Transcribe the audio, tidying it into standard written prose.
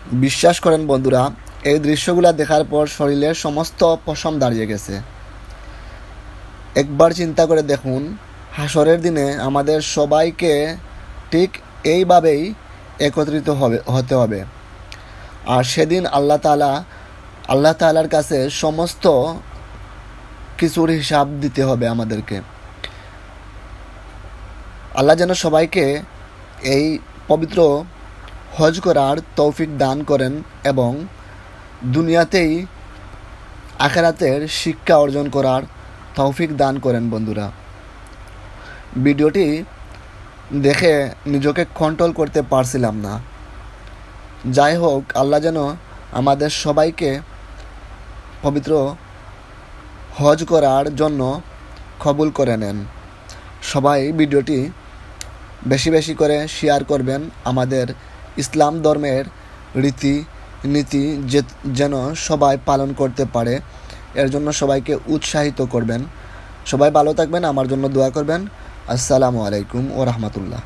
বিশ্বাস করেন বন্ধুরা, এই দৃশ্যগুলো দেখার পর শরীরের সমস্ত পশম দাঁড়িয়ে গেছে। একবার চিন্তা করে দেখুন, হাসরের দিনে আমাদের সবাইকে ঠিক এইভাবেই একত্রিত হতে হবে। আর সেদিন আল্লাহ তাআলার কাছে সমস্ত কিছুর হিসাব দিতে হবে আমাদেরকে। আল্লাহ যেন সবাইকে এই পবিত্র হজ করার তৌফিক দান করেন এবং দুনিয়াতেই আখিরাতের শিক্ষা অর্জন করার তৌফিক দান করেন। বন্ধুরা, ভিডিওটি দেখে নিজেকে কন্ট্রোল করতে পারছিলাম না। যাই হোক, আল্লাহ যেন আমাদের সবাইকে পবিত্র হজ করার জন্য কবুল করে নেন। সবাই ভিডিওটি বেশি বেশি করে শেয়ার করবেন। আমাদের ইসলাম ধর্মের রীতি নীতি যেন সবাই পালন করতে পারে, এর জন্য সবাইকে উৎসাহিত করবেন। সবাই ভালো থাকবেন, আমার জন্য দোয়া করবেন। আসসালামু আলাইকুম ওয়া রাহমাতুল্লাহ।